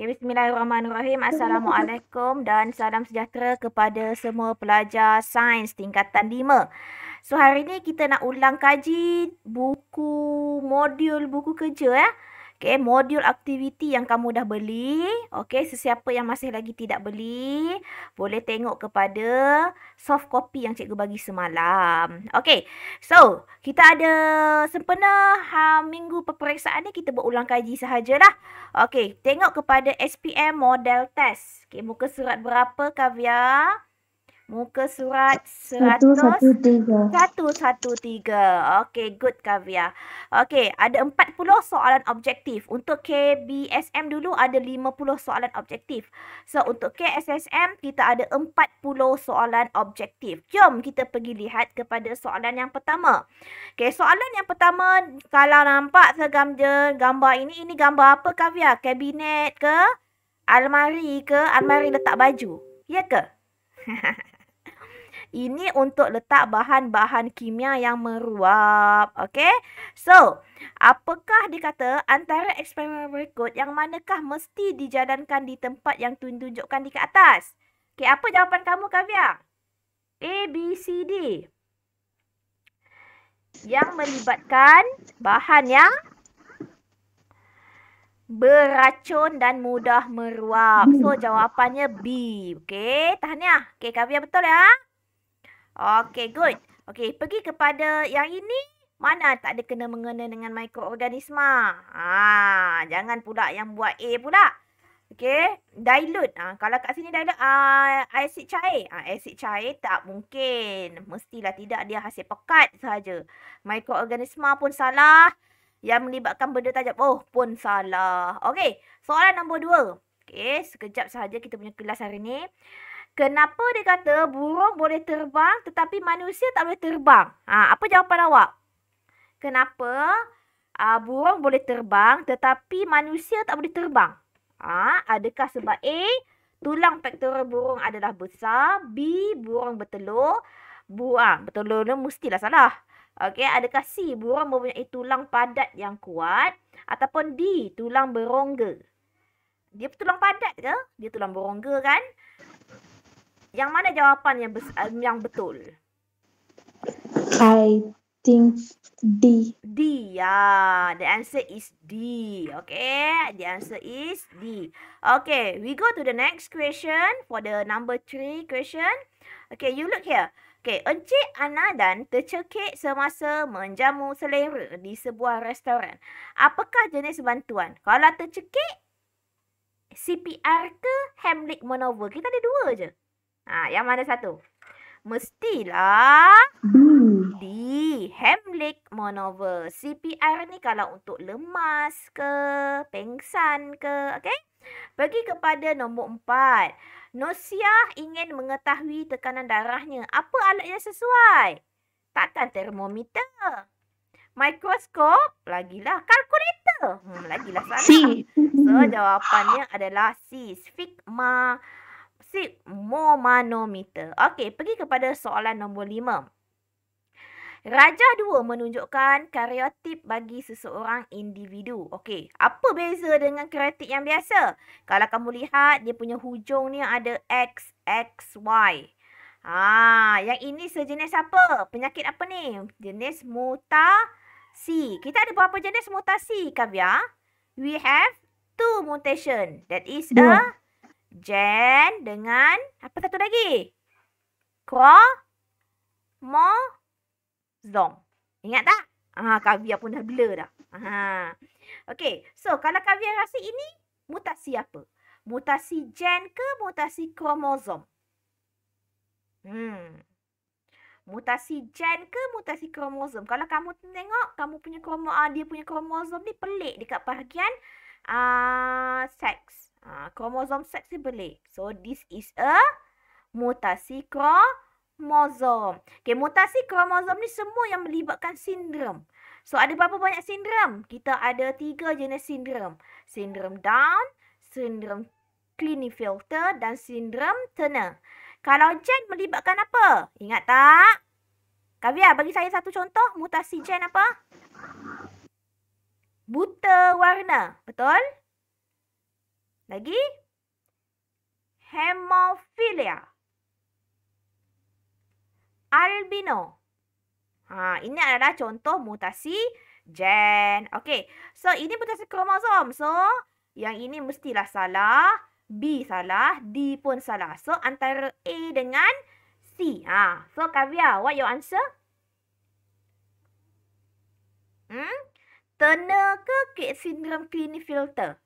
Okay, bismillahirrahmanirrahim. Assalamualaikum dan salam sejahtera kepada semua pelajar sains tingkatan 5. So, hari ni kita nak ulang kaji modul buku kerja. Okay, modul aktiviti yang kamu dah beli. Okay, sesiapa yang masih lagi tidak beli, boleh tengok kepada soft copy yang cikgu bagi semalam. Okay, so kita ada sempena minggu peperiksaan ni kita buat ulang kaji sahajalah. Okay, tengok kepada SPM model test. Okay, muka surat berapa, Kavya? Muka surat 113. 113. Okay, good, Kavya. Okay, ada 40 soalan objektif. Untuk KBSM dulu ada 50 soalan objektif. So, untuk KSSM kita ada 40 soalan objektif. Jom kita pergi lihat kepada soalan yang pertama. Okay, soalan yang pertama, kalau nampak gambar ini gambar apa, Kavya? Kabinet ke? Almari ke? Almari letak baju. Ya ke? Ini untuk letak bahan-bahan kimia yang meruap. Okay? So, apakah dikata antara eksperimen berikut yang manakah mesti dijalankan di tempat yang tunjukkan di ke atas? Okay, apa jawapan kamu, Kavya? A, B, C, D. Yang melibatkan bahan yang beracun dan mudah meruap. So, jawapannya B. Okay, tahniah. Okay, Kavya betul ya? Okay, good. Okay, pergi kepada yang ini. Mana tak ada kena-mengena dengan mikroorganisma. Jangan pula yang buat A pula. Okay, dilute. Kalau kat sini dilute asid cair. Asid cair tak mungkin. Mestilah tidak, dia hasil pekat sahaja. Mikroorganisma pun salah. Yang melibatkan benda tajam pun salah. Okay, soalan nombor 2. Okay, sekejap sahaja kita punya kelas hari ni. Kenapa dia kata burung boleh terbang tetapi manusia tak boleh terbang? Apa jawapan awak? Kenapa burung boleh terbang tetapi manusia tak boleh terbang? Adakah sebab A, tulang pektoral burung adalah besar, B, burung bertelur. Bertelur ni mestilah salah. Okey, adakah C, burung mempunyai tulang padat yang kuat, ataupun D, tulang berongga? Dia tulang padat ke? Dia tulang berongga kan? Yang mana jawapan yang betul? I think D. D, ya. The answer is D. Okay, the answer is D. Okay, we go to the next question for the number 3 question. Okay, you look here. Okay, Encik Anadan tercekik semasa menjamu selera di sebuah restoran. Apakah jenis bantuan? Kalau tercekik, CPR ke Heimlich maneuver? Kita ada 2 je. Yang mana satu? Mestilah D, Heimlich maneuver. CPR ni kalau untuk lemas ke, pengsan ke, okey? Pergi kepada nombor 4. Nosiah ingin mengetahui tekanan darahnya. Apa alat yang sesuai? Takkan termometer. Mikroskop? Lagilah kalkulator. Lagilah salah. C. So, jawapannya adalah C. Sphygmomanometer. Okey, pergi kepada soalan nombor 5. Raja 2 menunjukkan karyotip bagi seseorang individu. Okey, apa beza dengan karyotip yang biasa? Kalau kamu lihat, dia punya hujung ni ada X, X, Y. Yang ini sejenis apa? Penyakit apa ni? Jenis mutasi. Kita ada berapa jenis mutasi, Kavya? We have 2 mutation. That is a gen dengan apa satu lagi? Kromosom. Ingat tak? Kavya pun dah blur dah. Okey, so kalau Kavya rasa ini mutasi apa? Mutasi gen ke mutasi kromosom? Mutasi gen ke mutasi kromosom? Kalau kamu tengok kamu punya dia punya kromosom ni pelik dekat bahagian seks. Kromosom seks ni pelik. So this is a mutasi kromosom. Okay, mutasi kromosom ni semua yang melibatkan sindrom. So ada berapa banyak sindrom? Kita ada 3 jenis sindrom. Sindrom Down, sindrom Klinefelter dan sindrom Turner. Kalau gen melibatkan apa? Ingat tak? Kavya, bagi saya satu contoh mutasi gen apa? Buta warna. Betul? Lagi? Hemophilia. Albino. Ini adalah contoh mutasi gen. Okey. So, ini mutasi kromosom. So, yang ini mestilah salah. B salah. D pun salah. So, antara A dengan C. So, Kavya, what your answer? Turner ke sindrom Klinefelter?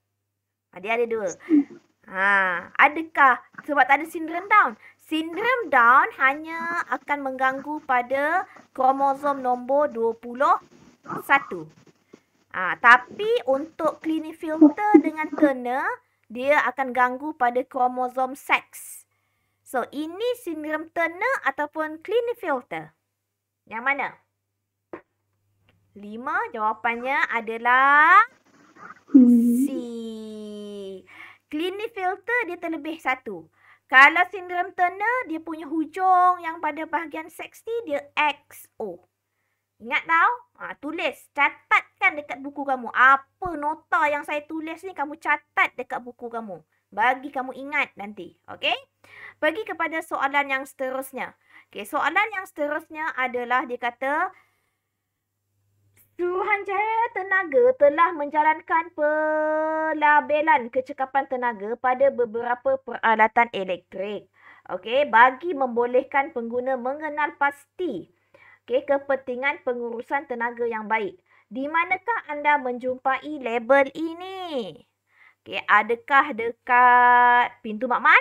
Dia ada dua. Adakah sebab tak ada sindrom Down? Sindrom Down hanya akan mengganggu pada kromosom nombor 21. Tapi untuk Klinefelter dengan Turner, dia akan ganggu pada kromosom seks. So, ini sindrom Turner ataupun Klinefelter? Yang mana? 5, jawapannya adalah C. Klinefelter dia terlebih satu. Kalau sindrom Turner, dia punya hujung yang pada bahagian seks ni dia XO. Ingat tau? Tulis. Catatkan dekat buku kamu. Apa nota yang saya tulis ni, kamu catat dekat buku kamu. Bagi kamu ingat nanti. Okey? Pergi kepada soalan yang seterusnya. Okey, soalan yang seterusnya adalah dia kata, Suruhanjaya Tenaga telah menjalankan pelabelan kecekapan tenaga pada beberapa peralatan elektrik. Okey, bagi membolehkan pengguna mengenal pasti kepentingan pengurusan tenaga yang baik. Di manakah anda menjumpai label ini? Okey, adakah dekat pintu makmal?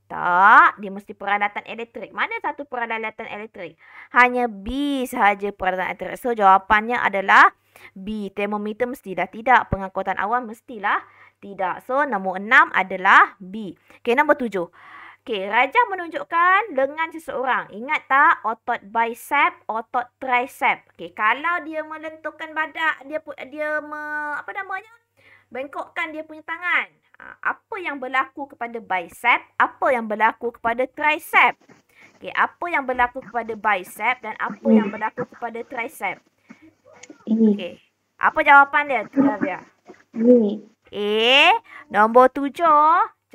Tak, dia mesti peralatan elektrik. Mana satu peralatan elektrik? Hanya B sahaja peralatan elektrik. So, jawapannya adalah B. Termometer mestilah tidak. Pengangkutan awam mestilah tidak. So, nombor 6 adalah B. Okey, nombor 7. Okey, rajah menunjukkan lengan seseorang. Ingat tak? Otot bicep, otot tricep. Okey, kalau dia melenturkan badak, bengkokkan dia punya tangan. Apa yang berlaku kepada bicep? Apa yang berlaku kepada tricep? Okey, apa yang berlaku kepada bicep dan apa yang berlaku kepada tricep? Okey, apa jawapan dia, Kavya? A. Nombor 7.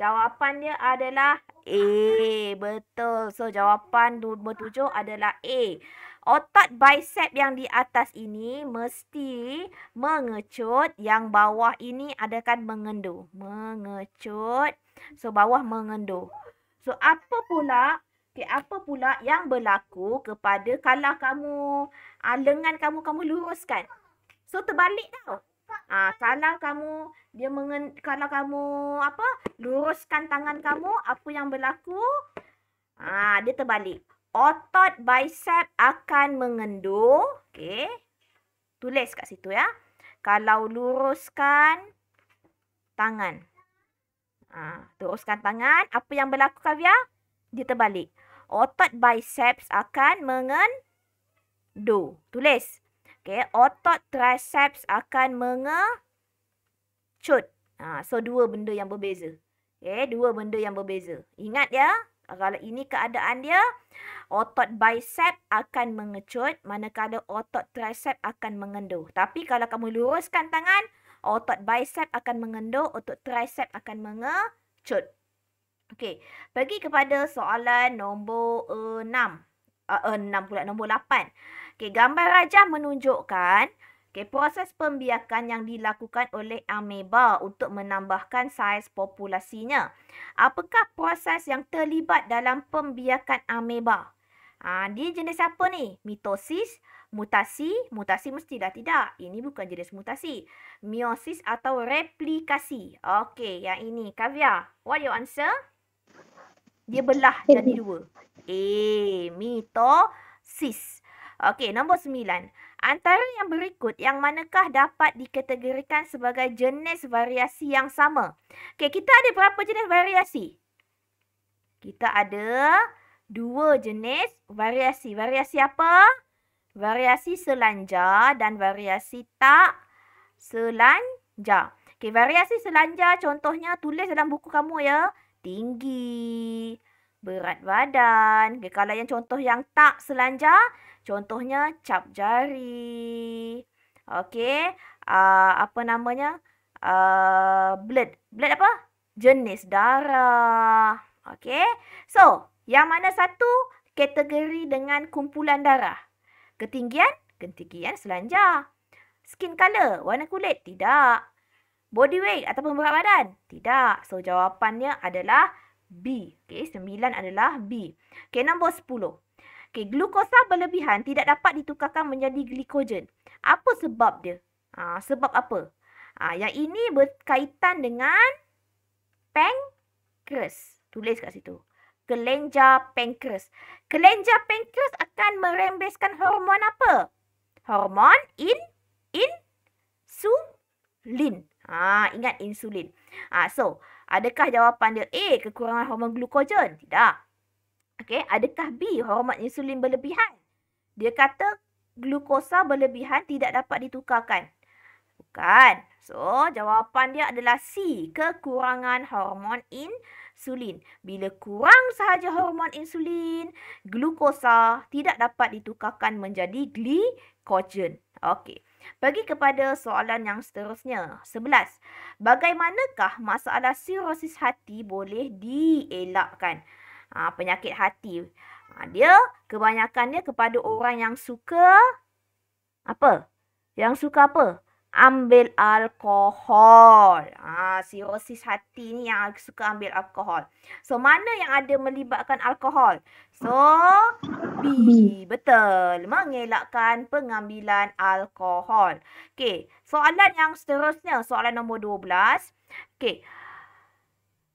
Jawapan dia adalah A. Betul. So, jawapan nombor 7 adalah A. Otot bicep yang di atas ini mesti mengecut. Yang bawah ini akan mengendur. Mengecut. So, bawah mengendur. So, apa pula yang berlaku kepada kalau kamu lengan kamu luruskan? So, terbalik tau. Kalau kamu luruskan tangan kamu, apa yang berlaku? Dia terbalik. Otot bicep akan mengendur. Okey. Tulis kat situ ya. Kalau luruskan tangan. Teruskan tangan. Apa yang berlaku, Kavya? Dia terbalik. Otot biceps akan mengendur. Tulis. Okey. Otot triceps akan mengecut. So, dua benda yang berbeza. Okey. Dua benda yang berbeza. Ingat ya. Kalau ini keadaan dia, otot bicep akan mengecut, manakala otot tricep akan mengendur. Tapi kalau kamu luruskan tangan, otot bicep akan mengendur, otot tricep akan mengecut. Okey, pergi kepada soalan nombor 6. Nombor 8. Okey, gambar rajah menunjukkan proses pembiakan yang dilakukan oleh ameba untuk menambahkan saiz populasinya. Apakah proses yang terlibat dalam pembiakan ameba? Dia jenis apa ni? Mitosis, mutasi. Mutasi mestilah tidak. Ini bukan jenis mutasi. Meiosis atau replikasi. Okey, yang ini. Kavya, what your answer? Dia belah jadi dua. A. Mitosis. Okey, nombor 9. Antara yang berikut, yang manakah dapat dikategorikan sebagai jenis variasi yang sama? Okey, kita ada berapa jenis variasi? Kita ada 2 jenis variasi. Variasi apa? Variasi selanjar dan variasi tak selanjar. Okey, variasi selanjar contohnya tulis dalam buku kamu ya. Tinggi, berat badan. Okay, kalau yang contoh yang tak selanjar, contohnya cap jari. Okey, blood. Blood apa? Jenis darah. Okay. So, yang mana satu kategori dengan kumpulan darah? Ketinggian? Ketinggian selanjar. Skin color? Warna kulit? Tidak. Body weight ataupun berat badan? Tidak. So, jawapannya adalah B. Okay, 9 adalah B. Okay, nombor 10. Okay, glukosa berlebihan tidak dapat ditukarkan menjadi glikogen. Apa sebab dia? Sebab apa? Yang ini berkaitan dengan pankreas. Tulis kat situ. Kelenjar pankreas. Kelenjar pankreas akan merembeskan hormon apa? Hormon insulin. Ingat insulin. So, adakah jawapan dia A, kekurangan hormon glukogen? Tidak. Okey, adakah B, hormon insulin berlebihan? Dia kata glukosa berlebihan tidak dapat ditukarkan. Bukan. So, jawapan dia adalah C, kekurangan hormon insulin. Bila kurang sahaja hormon insulin, glukosa tidak dapat ditukarkan menjadi glikogen. Okey. Pergi kepada soalan yang seterusnya. 11. Bagaimanakah masalah sirosis hati boleh dielakkan? Penyakit hati. Dia kebanyakannya kepada orang yang suka apa? Yang suka apa? Ambil alkohol. Sirosis hati ni yang suka ambil alkohol. So, mana yang ada melibatkan alkohol? So, B. Betul. Mengelakkan pengambilan alkohol. Okey. Soalan yang seterusnya. Soalan nombor 12. Okey.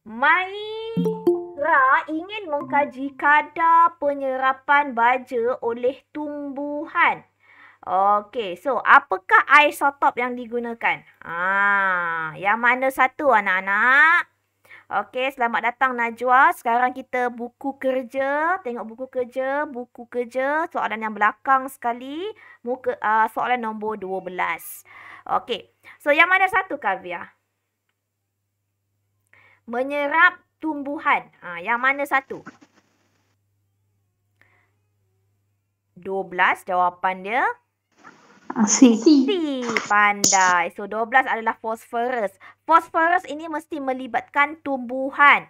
Maira ingin mengkaji kadar penyerapan baja oleh tumbuhan. Okey, so apakah isotop yang digunakan? Yang mana satu anak-anak? Okey, selamat datang Najwa. Sekarang kita buku kerja. Tengok buku kerja, buku kerja. Soalan yang belakang sekali. Soalan nombor 12. Okey, so yang mana satu Kavya? Menyerap tumbuhan. Yang mana satu? 12 jawapan dia. C. Pandai. So, 12 adalah fosforus. Fosforus ini mesti melibatkan tumbuhan.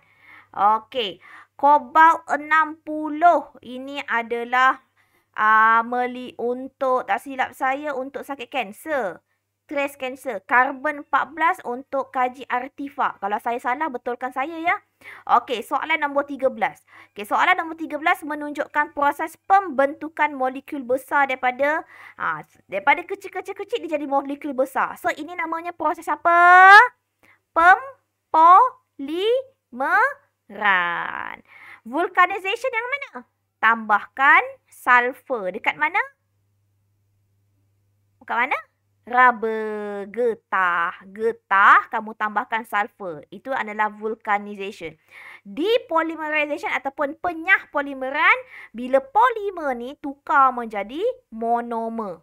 Okey. Kobalt 60 ini adalah untuk, tak silap saya, untuk sakit kanser. Trace cancer. Karbon 14 untuk kaji artifak. Kalau saya salah, betulkan saya ya. Okey, soalan nombor 13. Okey, soalan nombor 13 menunjukkan proses pembentukan molekul besar daripada kecil-kecil dia jadi molekul besar. So, ini namanya proses apa? Pempolimeran. Vulcanization yang mana? Tambahkan sulfur. Dekat mana? Dekat mana? Raba, getah, kamu tambahkan sulfur. Itu adalah vulcanization. Depolymerization ataupun penyah polimeran, bila polimer ni tukar menjadi monomer.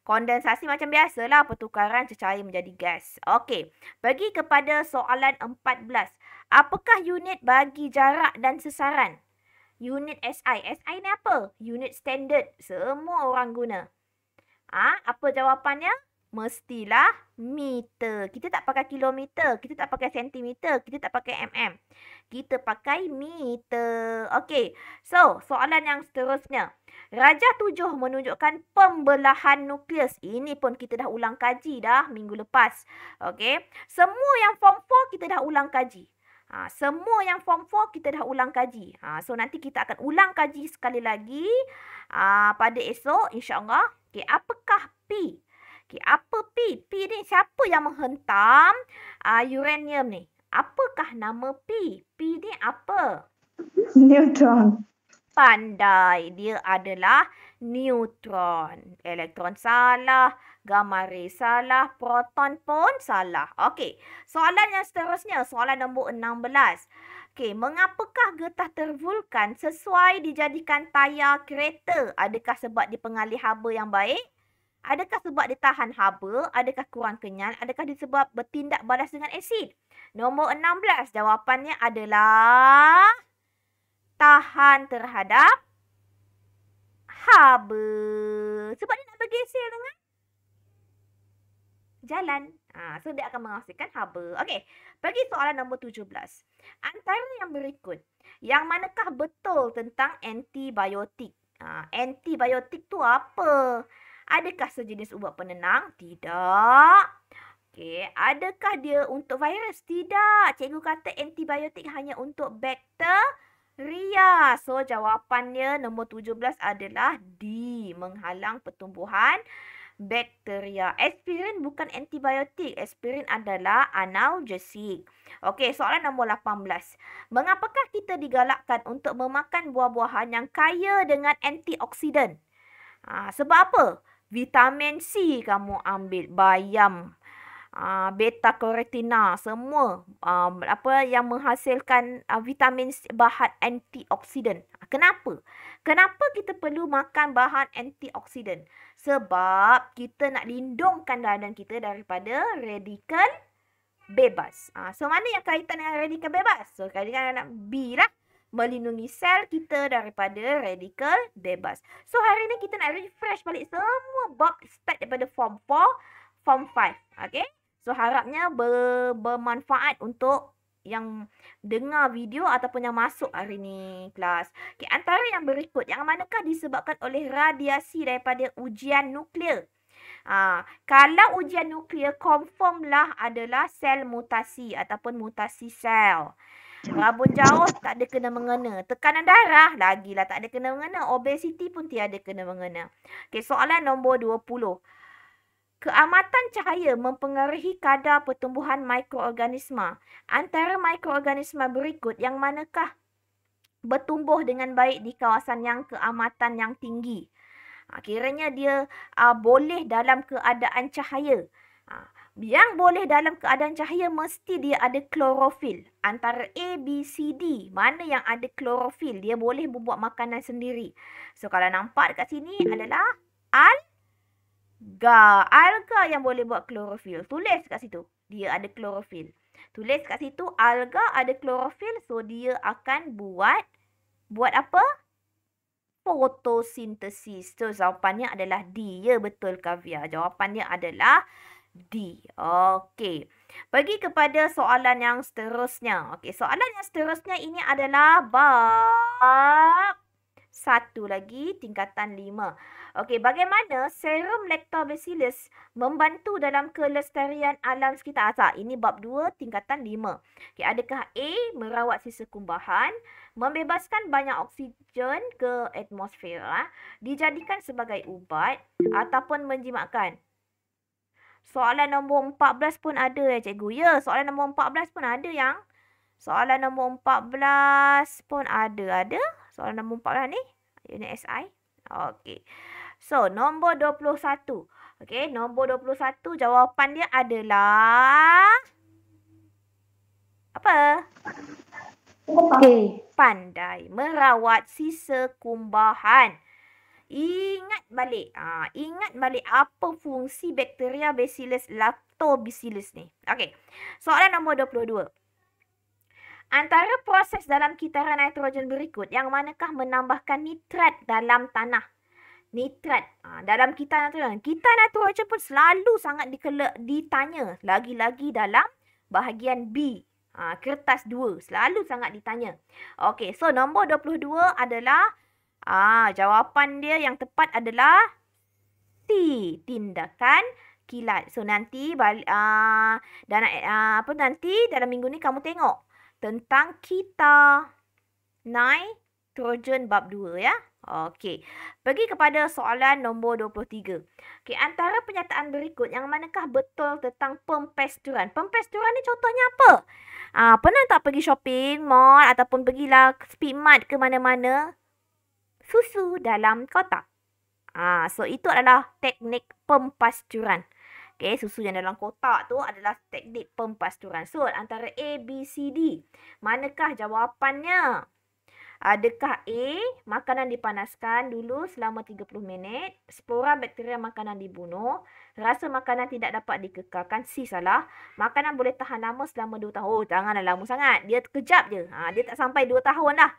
Kondensasi macam biasalah, pertukaran cecair menjadi gas. Okey, pergi kepada soalan 14. Apakah unit bagi jarak dan sesaran? Unit SI. SI ni apa? Unit standard. Semua orang guna. Apa jawapannya? Mestilah meter. Kita tak pakai kilometer, kita tak pakai sentimeter, kita tak pakai mm. Kita pakai meter. Okey. So, soalan yang seterusnya. Rajah 7 menunjukkan pembelahan nukleus. Ini pun kita dah ulang kaji dah minggu lepas. Okey. Semua yang form 4 kita dah ulang kaji. Semua yang form 4 kita dah ulang kaji. So, nanti kita akan ulang kaji sekali lagi pada esok insya-Allah. Okey, apakah P? Okey, apa P? P ni siapa yang menghentam uranium ni? Apakah nama P? P ni apa? Neutron. Pandai. Dia adalah neutron. Elektron salah, gamma ray salah, proton pun salah. Okey, soalan yang seterusnya, soalan nombor 16. Okey, mengapakah getah tervulkan sesuai dijadikan tayar kereta? Adakah sebab dia pengalih haba yang baik? Adakah sebab dia tahan haba? Adakah kurang kenyal? Adakah disebab bertindak balas dengan asid? Nombor 16, jawapannya adalah tahan terhadap haba. Sebab dia nak bergeser dengan jalan. So, dia akan menghasilkan haba. Okey, pergi soalan nombor 17. Antara yang berikut, yang manakah betul tentang antibiotik? Antibiotik tu apa? Adakah sejenis ubat penenang? Tidak. Okey, adakah dia untuk virus? Tidak. Cikgu kata antibiotik hanya untuk bakteria. So, jawapannya nombor 17 adalah D. Menghalang pertumbuhan bakteria. Aspirin bukan antibiotik. Aspirin adalah analgesik. Okey, soalan nombor 18. Mengapakah kita digalakkan untuk memakan buah-buahan yang kaya dengan antioksidan? Sebab apa? Vitamin C kamu ambil, bayam, beta karotina, semua apa yang menghasilkan vitamin C, bahan antioksidan. Kenapa? Kenapa kita perlu makan bahan antioksidan? Sebab kita nak lindungkan badan kita daripada radikal bebas. So, mana yang kaitan dengan radikal bebas? So, kaitan dengan B lah. Melindungi sel kita daripada radikal bebas. So, hari ni kita nak refresh balik semua bab start daripada form 4, form 5. Okay? So, harapnya bermanfaat untuk yang dengar video ataupun yang masuk hari ni kelas. Okay, antara yang berikut, yang manakah disebabkan oleh radiasi daripada ujian nuklear? Kalau ujian nuklear, confirm lah adalah sel mutasi ataupun mutasi sel. Rabun jauh tak ada kena-mengena. Tekanan darah lagilah tak ada kena-mengena. Obesiti pun tiada kena-mengena. Okay, soalan nombor 20. Keamatan cahaya mempengaruhi kadar pertumbuhan mikroorganisma. Antara mikroorganisma berikut, yang manakah bertumbuh dengan baik di kawasan yang keamatan yang tinggi? Kiranya dia boleh dalam keadaan cahaya. Yang boleh dalam keadaan cahaya mesti dia ada klorofil. Antara A, B, C, D. Mana yang ada klorofil? Dia boleh membuat makanan sendiri. So, kalau nampak dekat sini adalah alga. Alga yang boleh buat klorofil. Tulis kat situ. Dia ada klorofil. Tulis kat situ alga ada klorofil. So, dia akan buat apa? Fotosintesis. So, jawapannya adalah D. Ya, betul Kavya. Jawapannya adalah D. Okey. Pergi kepada soalan yang seterusnya. Okey, soalan yang seterusnya ini adalah bab satu lagi, tingkatan 5. Okey, bagaimana serum lactobacillus membantu dalam kelestarian alam sekitar? Ini bab 2, tingkatan 5. Okey, adakah A, merawat sisa kumbahan, membebaskan banyak oksigen ke atmosfer, dijadikan sebagai ubat ataupun menjimatkan? Soalan nombor 14 pun ada ya cikgu. Ya, soalan nombor 14 pun ada yang. Soalan nombor 14 pun ada. Soalan nombor 14 ni. Unit SI. Okey. So, nombor 21. Okey, nombor 21 jawapan dia adalah apa? Pandai merawat sisa kumbahan. Ingat balik apa fungsi bakteria Bacillus lactobacillus ni. Okey. Soalan nombor 22. Antara proses dalam kitaran nitrogen berikut, yang manakah menambahkan nitrat dalam tanah? Nitrat dalam kitaran nitrogen. Kitaran nitrogen pun selalu sangat ditanya. Lagi-lagi dalam bahagian B. Kertas 2. Selalu sangat ditanya. Okey. So, nombor 22 adalah jawapan dia yang tepat adalah C. Tindakan kilat. So, nanti nanti dalam minggu ni kamu tengok tentang kita nitrogen bab 2 ya. Okey. Pergi kepada soalan nombor 23. Okey, antara pernyataan berikut, yang manakah betul tentang pempesturan? Pempesturan ni contohnya apa? Pernah tak pergi shopping mall ataupun pergilah Speedmart ke mana-mana? Susu dalam kotak. So, itu adalah teknik pempasturan. Okay, susu yang dalam kotak tu adalah teknik pempasturan. So, antara A, B, C, D. Manakah jawapannya? Adakah A, makanan dipanaskan dulu selama 30 minit. Spora bakteria makanan dibunuh. Rasa makanan tidak dapat dikekalkan. C, salah. Makanan boleh tahan lama selama 2 tahun. Oh, janganlah lama sangat. Dia kejap je. Dia tak sampai 2 tahun lah.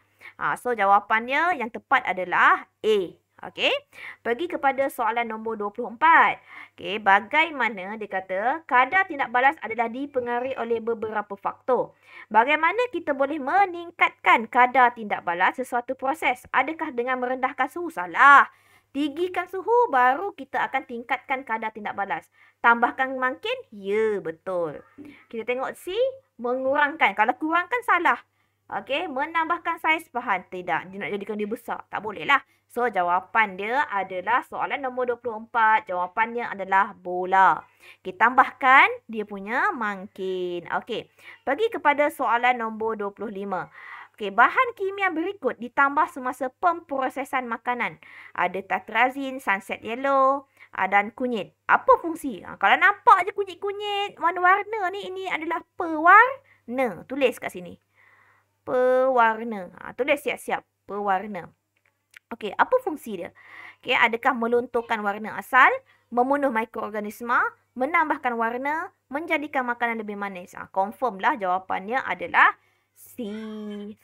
So, jawapannya yang tepat adalah A. Okey. Pergi kepada soalan nombor 24. Okey, bagaimana dia kata kadar tindak balas adalah dipengaruhi oleh beberapa faktor. Bagaimana kita boleh meningkatkan kadar tindak balas sesuatu proses? Adakah dengan merendahkan suhu? Salah. Tinggikan suhu baru kita akan tingkatkan kadar tindak balas. Tambahkan makin? Ya, betul. Kita tengok C, mengurangkan. Kalau kurangkan salah. Okey, menambahkan saiz bahan. Tidak, dia nak jadikan dia besar. Tak boleh lah. So, jawapan dia adalah soalan nombor 24. Jawapannya adalah bola. Okey, tambahkan dia punya makin. Okey, pergi kepada soalan nombor 25. Okey, bahan kimia berikut ditambah semasa pemprosesan makanan. Ada tatrazin, sunset yellow dan kunyit. Apa fungsi? Kalau nampak je kunyit-kunyit warna-warna ni, ini adalah pewarna. Tulis kat sini. Pewarna. Tulis siap-siap. Pewarna. Okey, apa fungsi dia? Okey, adakah melunturkan warna asal, membunuh mikroorganisma, menambahkan warna, menjadikan makanan lebih manis? Confirm lah jawapannya adalah C.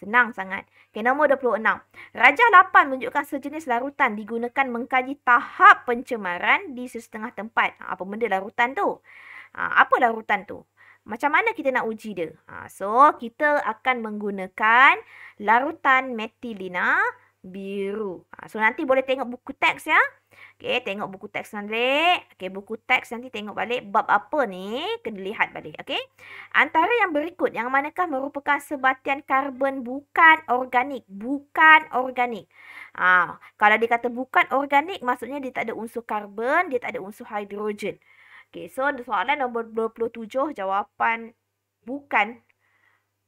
Senang sangat. Okey, nombor 26. Rajah 8 menunjukkan sejenis larutan digunakan mengkaji tahap pencemaran di sesetengah tempat. Apa benda larutan tu? Apa larutan tu? Macam mana kita nak uji dia? So, kita akan menggunakan larutan metilina biru. So, nanti boleh tengok buku teks ya. Okey, tengok buku teks nanti. Okey, buku teks nanti tengok balik bab apa ni. Kena lihat balik. Okey. Antara yang berikut, yang manakah merupakan sebatian karbon bukan organik? Bukan organik. Kalau dia kata bukan organik, maksudnya dia tak ada unsur karbon, dia tak ada unsur hidrogen. Okey, so soalan nombor 27, jawapan bukan.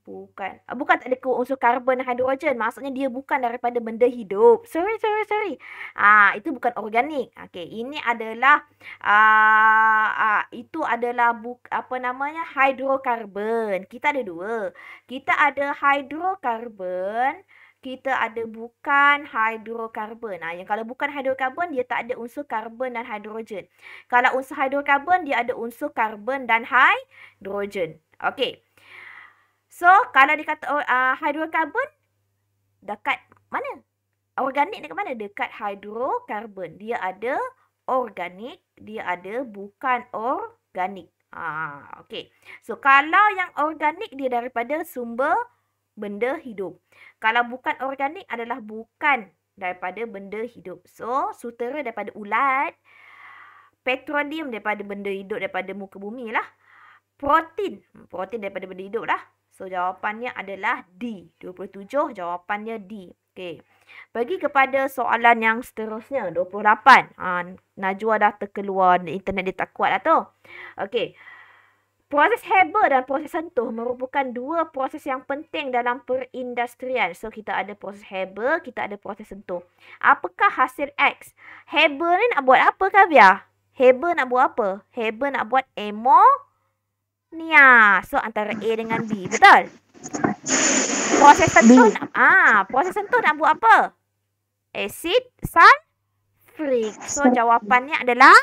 Bukan tak ada unsur karbon dan hidrogen. Maksudnya dia bukan daripada benda hidup. Sorry. Itu bukan organik. Okey, ini adalah itu adalah hidrokarbon. Kita ada dua. Kita ada hidrokarbon, kita ada bukan hidrokarbon. Yang kalau bukan hidrokarbon, dia tak ada unsur karbon dan hidrogen. Kalau unsur hidrokarbon, dia ada unsur karbon dan hidrogen. Okey. So, kalau dikata hidrokarbon, dekat mana? Organik dekat mana? Dekat hidrokarbon. Dia ada organik, dia ada bukan organik. Okey. So, kalau yang organik, dia daripada sumber benda hidup. Kalau bukan organik adalah bukan daripada benda hidup. So, sutera daripada ulat, petroleum daripada benda hidup daripada muka bumi lah. Protein daripada benda hidup lah. So, jawapannya adalah D. 27, jawapannya D. Okey. Pergi kepada soalan yang seterusnya, 28. Najwa dah terkeluar, internet dia tak kuat lah tu. Okey. Proses Haber dan proses sentuh merupakan dua proses yang penting dalam perindustrian. So, kita ada proses Haber, kita ada proses sentuh. Apakah hasil X? Haber ni nak buat apa, Kavya? Haber nak buat apa? Haber nak buat ammonia. So, antara A dengan B. Betul? Proses sentuh proses sentuh nak buat apa? Asid sulfuric. So, jawapannya adalah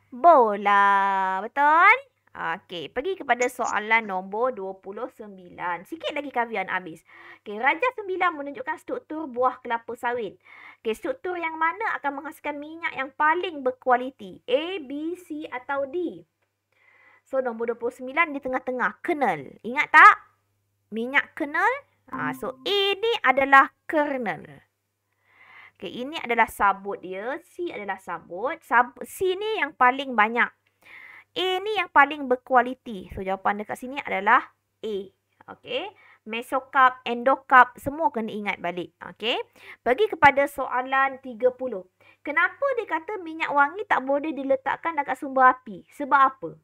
bola. Betul? Okey, pergi kepada soalan nombor 29. Sikit lagi kavian habis. Okey, Rajah 9 menunjukkan struktur buah kelapa sawit. Okey, struktur yang mana akan menghasilkan minyak yang paling berkualiti? A, B, C atau D? So, nombor 29 di tengah-tengah. Kernel. Ingat tak? Minyak kernel. So, A ni adalah kernel. Okey, ini adalah sabut dia. C adalah sabut. C ni yang paling banyak. A ni yang paling berkualiti. So, jawapan dekat sini adalah A. Okey. Mesokarp, endokarp, semua kena ingat balik. Okey. Pergi kepada soalan 30. Kenapa dia kata minyak wangi tak boleh diletakkan dekat sumber api? Sebab apa?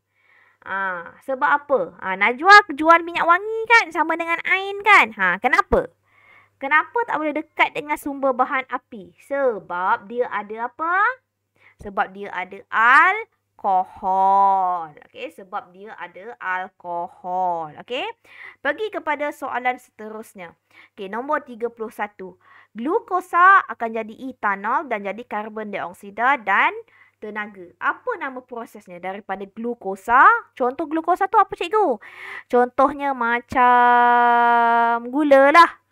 Sebab apa? Najwa jual minyak wangi kan? Sama dengan Ain kan? Kenapa? Kenapa tak boleh dekat dengan sumber bahan api? Sebab dia ada apa? Sebab dia ada alkohol. Okey, sebab dia ada alkohol. Okey. Pergi kepada soalan seterusnya. Okey, nombor 31. Glukosa akan jadi etanol dan jadi karbon dioksida dan tenaga. Apa nama prosesnya daripada glukosa? Contoh glukosa tu apa, cikgu? Contohnya macam gula lah.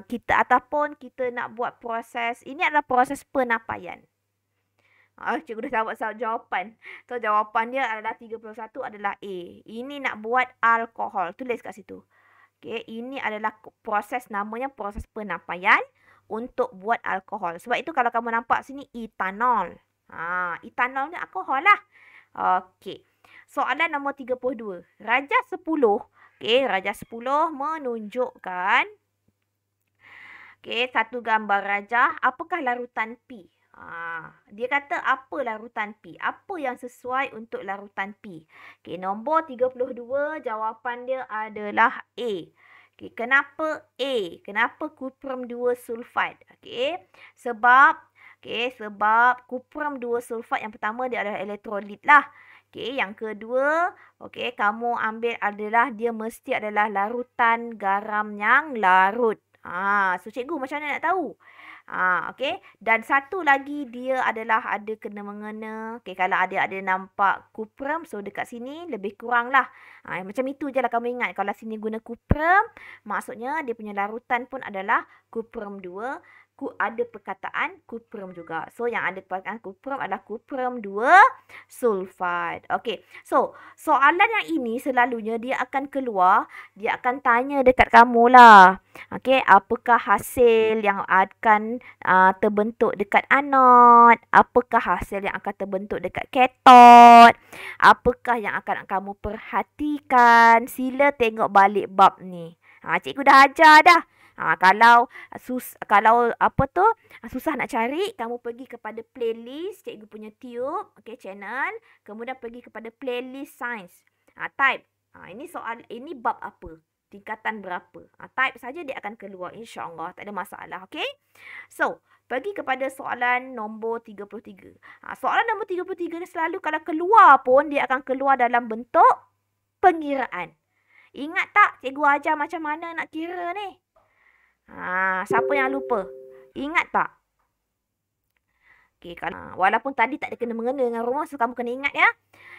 Kita ataupun kita nak buat proses, ini adalah proses penapaian. Cikgu dah dapat jawapan. So, jawapan dia adalah 31 adalah A. Ini nak buat alkohol. Tulis kat situ. Okay, ini adalah proses, namanya proses penapaian untuk buat alkohol. Sebab itu kalau kamu nampak sini etanol. Etanol ni alkohol lah. Okey. Soalan nombor 32. Rajah 10. Okey, rajah 10 menunjukkan satu gambar rajah. Apakah larutan P? Dia kata apa larutan P? Apa yang sesuai untuk larutan P? Okey, nombor 32 jawapan dia adalah A. Okey, kenapa A? Kenapa kuprum 2 sulfat? Okey, sebab kuprum 2 sulfat yang pertama dia adalah elektrolit lah. Okey, yang kedua, kamu ambil adalah dia mesti adalah larutan garam yang larut. So cikgu macam mana nak tahu? Okey. Dan satu lagi dia adalah ada kena-mengena. Okey, kalau ada nampak kuprum, so dekat sini lebih kurang lah. Macam itu je lah kamu ingat. Kalau sini guna kuprum, maksudnya dia punya larutan pun adalah kuprum 2. Ada perkataan kuprum juga. So, yang ada perkataan kuprum adalah kuprum 2 sulfat. Okey. So, soalan yang ini selalunya dia akan keluar, dia akan tanya dekat kamu lah. Okey, apakah hasil yang akan terbentuk dekat anod? Apakah hasil yang akan terbentuk dekat katod? Apakah yang akan kamu perhatikan? Sila tengok balik bab ni. Cikgu dah ajar dah. Kalau susah nak cari, kamu pergi kepada playlist cikgu punya tube, channel, kemudian pergi kepada playlist sains. Type. Ini bab apa? Tingkatan berapa? Type saja dia akan keluar, insya-Allah, tak ada masalah, okey? So, pergi kepada soalan nombor 33. Soalan nombor 33 ni selalu kalau keluar pun dia akan keluar dalam bentuk pengiraan. Ingat tak cikgu ajar macam mana nak kira ni? Siapa yang lupa? Ingat tak? Okey, walaupun tadi tak ada kena-mengena dengan rumah, so kamu kena ingat ya.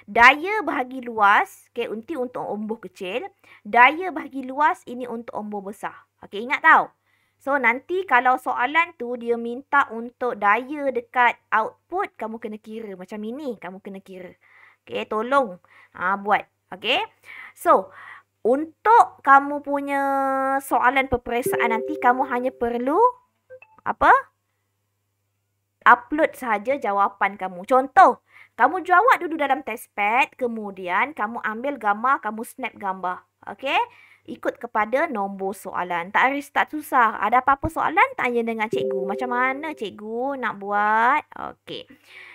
Daya bahagi luas, ini untuk umbuh kecil. Daya bahagi luas ini untuk umbuh besar. Okey, ingat tau? So, nanti kalau soalan tu dia minta untuk daya dekat output, kamu kena kira. Macam ini, kamu kena kira. Okey, tolong buat. Okey. So, untuk kamu punya soalan peperiksaan nanti, kamu hanya perlu upload saja jawapan kamu. Contoh, kamu jawab dulu dalam testpad, kemudian kamu ambil gambar, kamu snap gambar. Okey? Ikut kepada nombor soalan. Tak susah. Ada apa-apa soalan, tanya dengan cikgu. Macam mana cikgu nak buat? Okey.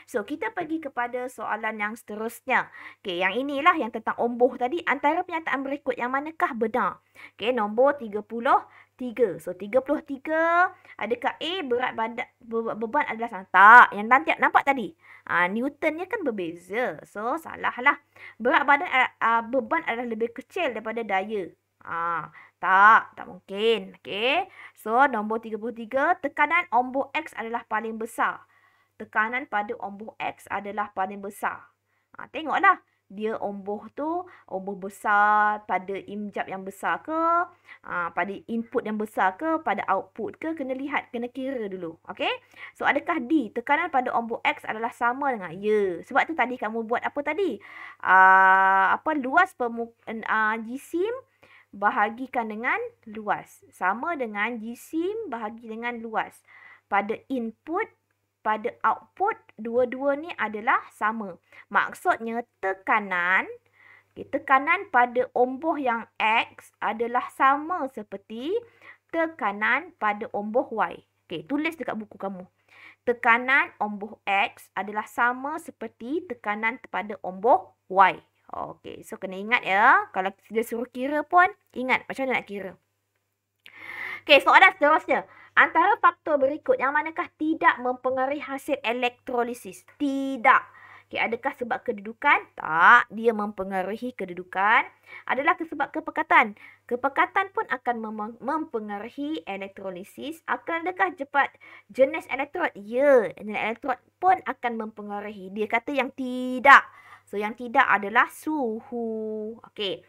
So, kita pergi kepada soalan yang seterusnya. Okey, yang inilah yang tentang umbuh tadi. Antara pernyataan berikut yang manakah benar? Okey, nombor 33. So, 33. Adakah A beban adalah sama? Tak. Yang nanti nampak tadi. Newtonnya kan berbeza. So, salah lah. Beban adalah lebih kecil daripada daya. Tak mungkin. Okey. So, nombor 33. Tekanan umbuh X adalah paling besar. Tekanan pada umbuh X adalah paling besar. Tengoklah. Dia umbuh besar pada imjab yang besar ke? Pada input yang besar ke? Pada output ke? Kena lihat, kena kira dulu. Okey? So, adakah D? Tekanan pada umbuh X adalah sama dengan ya. Sebab tu tadi kamu buat apa tadi? Luas jisim bahagikan dengan luas. Sama dengan jisim bahagi dengan luas. Pada input, pada output, dua-dua ni adalah sama. Maksudnya tekanan pada umbuh yang X adalah sama seperti tekanan pada umbuh Y. Okey, tulis dekat buku kamu. Tekanan umbuh X adalah sama seperti tekanan pada umbuh Y. Okey, so kena ingat ya. Kalau dia suruh kira pun, ingat macam mana nak kira. Okey, soalan seterusnya. Antara faktor berikut yang manakah tidak mempengaruhi hasil elektrolisis? Tidak. Okey, adakah sebab kedudukan? Tak, dia mempengaruhi kedudukan. Adalah sebab kepekatan? Kepekatan pun akan mempengaruhi elektrolisis. Adakah cepat jenis elektrod? Ya, jenis elektrod pun akan mempengaruhi. Dia kata yang tidak. So, yang tidak adalah suhu. Okey.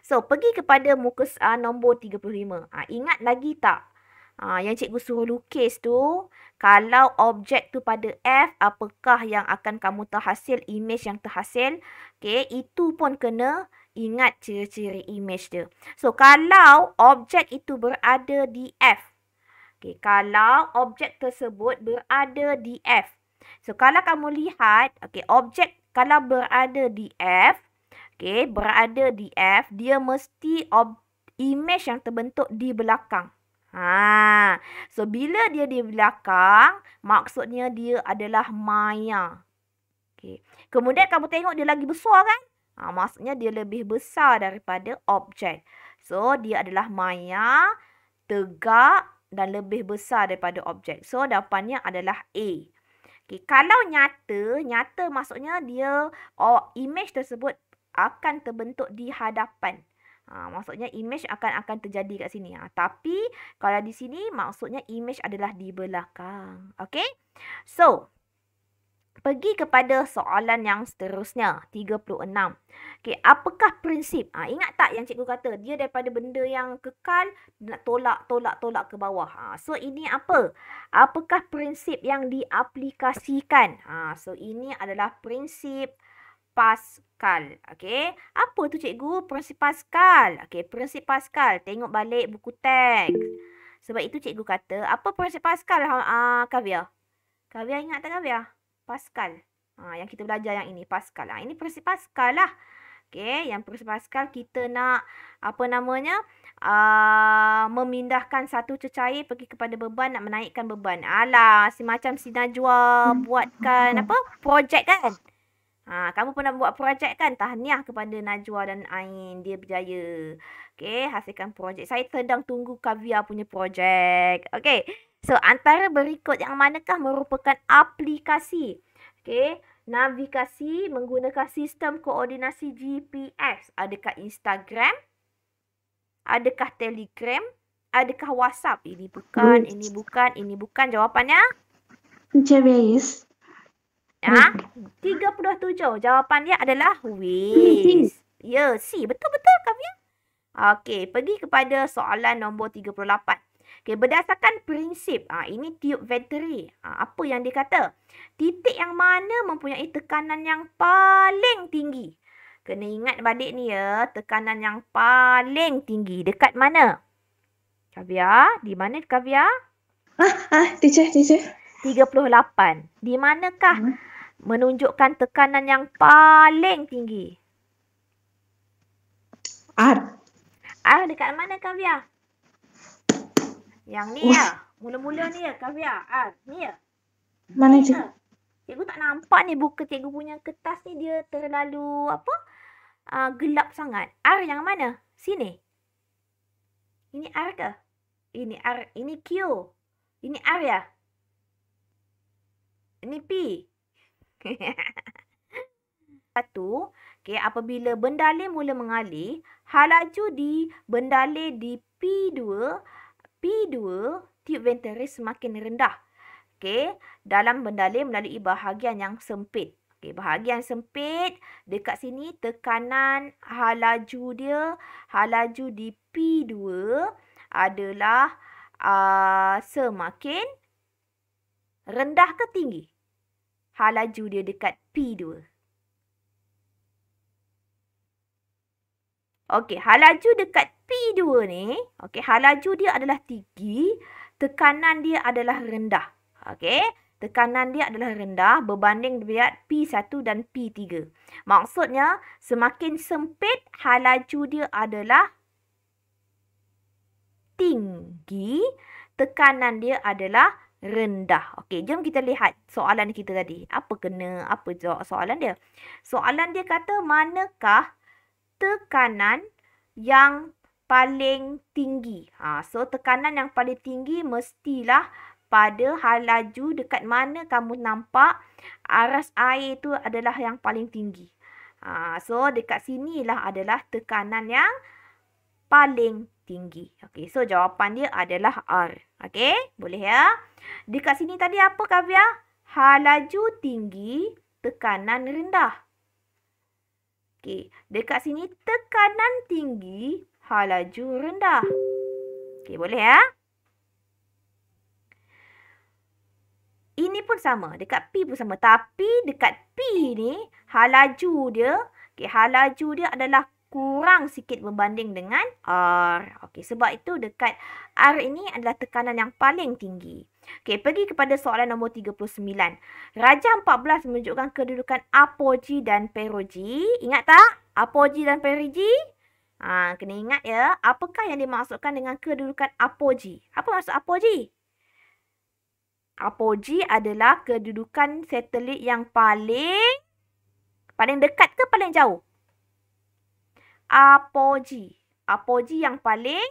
So, pergi kepada muka nombor 35. Ingat lagi tak? Yang cikgu suruh lukis tu, kalau objek tu pada F, apakah yang akan kamu terhasil, image yang terhasil? Okay, itu pun kena ingat ciri-ciri image dia. So, kalau objek itu berada di F. Okay, kalau objek tersebut berada di F. So, kalau kamu lihat, okay, objek kalau berada di F, okay, berada di F, dia mesti image yang terbentuk di belakang. So bila dia di belakang, maksudnya dia adalah maya. Okay. Kemudian kamu tengok dia lagi besar kan? Maksudnya dia lebih besar daripada objek. So dia adalah maya, tegak dan lebih besar daripada objek. So jawapannya adalah A. Okay. Kalau nyata maksudnya dia image tersebut akan terbentuk di hadapan. Maksudnya image akan terjadi kat sini. Tapi kalau di sini maksudnya image adalah di belakang. Okay? So, pergi kepada soalan yang seterusnya. 36. Okay, apakah prinsip? Ingat tak yang cikgu kata? Dia daripada benda yang kekal, nak tolak ke bawah. So, ini apa? Apakah prinsip yang diaplikasikan? So, ini adalah prinsip Pascal. Okey. Apa tu cikgu? Prinsip Pascal. Okey, prinsip Pascal. Tengok balik buku teks. Sebab itu cikgu kata, apa prinsip Pascal, Kavya? Kavya ingat tak Kavya? Pascal. Yang kita belajar yang ini, Pascal. Ini prinsip Pascal lah. Okey, yang prinsip Pascal kita nak, memindahkan satu cecair pergi kepada beban, nak menaikkan beban. Alah, macam si Najwa buatkan projek kan? Kamu pernah buat projek kan? Tahniah kepada Najwa dan Ain. Dia berjaya. Okey, hasilkan projek. Saya sedang tunggu Kavya punya projek. Okey. So, antara berikut yang manakah merupakan aplikasi? Okey. Navigasi menggunakan sistem koordinasi GPS. Adakah Instagram? Adakah Telegram? Adakah WhatsApp? Ini bukan, ini bukan, ini bukan. Jawapannya? Waze. 37. Jawapan dia adalah Waze. Ya, C. Betul-betul Kavya. Okey, pergi kepada soalan nombor 38. Okey, berdasarkan prinsip, ini tube Venturi. Apa yang dia kata? Titik yang mana mempunyai tekanan yang paling tinggi? Kena ingat balik ni ya, tekanan yang paling tinggi. Dekat mana? Kavya, di mana Kavya? Teacher. 38. Di manakah menunjukkan tekanan yang paling tinggi? R. R dekat mana Kavya? Yang ni ya. Mula-mula ni ya Kavya. R. Ni ya. Mana ni je? ya. Cikgu tak nampak ni buku cikgu punya kertas ni dia terlalu gelap sangat. R yang mana? Sini. Ini R ke? Ini R. Ini Q. Ini R ya? Ini P. Satu, okay, apabila bendalai mula mengalir, laju di bendalai di P2 tube Venturi semakin rendah. Okay, dalam bendalai melalui bahagian yang sempit. Okay, bahagian sempit dekat sini tekanan laju di P2 adalah semakin rendah ke tinggi? Laju dia dekat P2. Okey, laju dekat P2 ni, okey, laju dia adalah tinggi, tekanan dia adalah rendah. Okey, tekanan dia adalah rendah berbanding dengan P1 dan P3. Maksudnya, semakin sempit, laju dia adalah tinggi, tekanan dia adalah rendah. Okey, jom kita lihat soalan kita tadi. Apa jawab soalan dia? Soalan dia kata, manakah tekanan yang paling tinggi? So, tekanan yang paling tinggi mestilah pada laju dekat mana kamu nampak aras air tu adalah yang paling tinggi. So, dekat sinilah adalah tekanan yang paling tinggi. Okey, so jawapan dia adalah R. Okey, boleh ya? Dekat sini tadi apa Kavya? Laju tinggi, tekanan rendah. Okey, dekat sini tekanan tinggi, halaju rendah. Okey, boleh ya? Ini pun sama, dekat P pun sama. Tapi dekat P ni, halaju dia adalah kurang sikit berbanding dengan R. Okey, sebab itu dekat R ini adalah tekanan yang paling tinggi. Okey, pergi kepada soalan nombor 39. Rajah 14 menunjukkan kedudukan apogee dan perigee. Ingat tak? Apogee dan perigee? Kena ingat ya. Apakah yang dimaksudkan dengan kedudukan apogee? Apa maksud apogee? Apogee adalah kedudukan satelit yang paling dekat ke paling jauh? Apogee. Apogee yang paling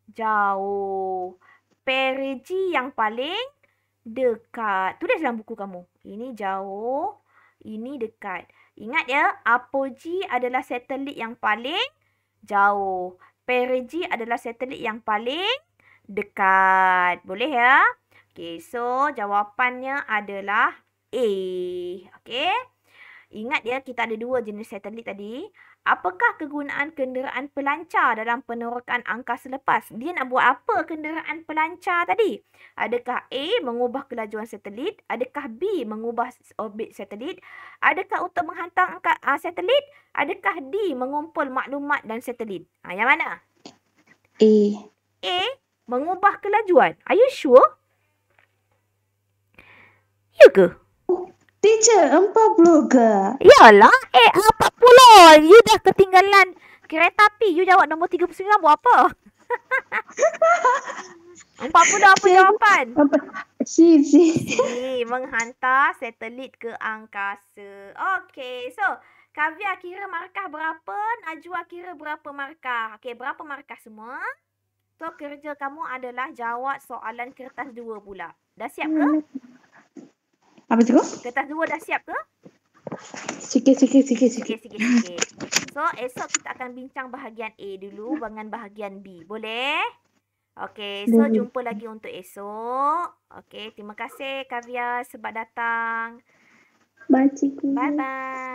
jauh. Perigee yang paling dekat. Tulis dalam buku kamu. Ini jauh, ini dekat. Ingat ya, apogee adalah satelit yang paling jauh. Perigee adalah satelit yang paling dekat. Boleh ya? Okey, so jawapannya adalah A. Okey. Ingat ya, kita ada dua jenis satelit tadi. Apakah kegunaan kenderaan pelancar dalam penerokan angkasa lepas? Dia nak buat apa kenderaan pelancar tadi? Adakah A, mengubah kelajuan satelit? Adakah B, mengubah orbit satelit? Adakah untuk menghantar satelit? Adakah D, mengumpul maklumat dan satelit? Yang mana? A. A, mengubah kelajuan. Are you sure? Ya ke? Teacher, 40 ke? Yalah, 40. You dah ketinggalan kereta api. You jawab nombor 39 buat apa? 40 apa jawapan? C. Menghantar satelit ke angkasa. Okey, so Kavia kira markah berapa? Najwa kira berapa markah? Okey, berapa markah semua? So, kerja kamu adalah jawab soalan kertas 2 pula. Dah siap ke? Apa tu? Kertas 2 dah siap ke? Sikit. Sikit. So, esok kita akan bincang bahagian A dulu dengan bahagian B. Boleh? Okey, so jumpa lagi untuk esok. Okey, terima kasih Kavia sebab datang. Bye, cikgu. Bye-bye.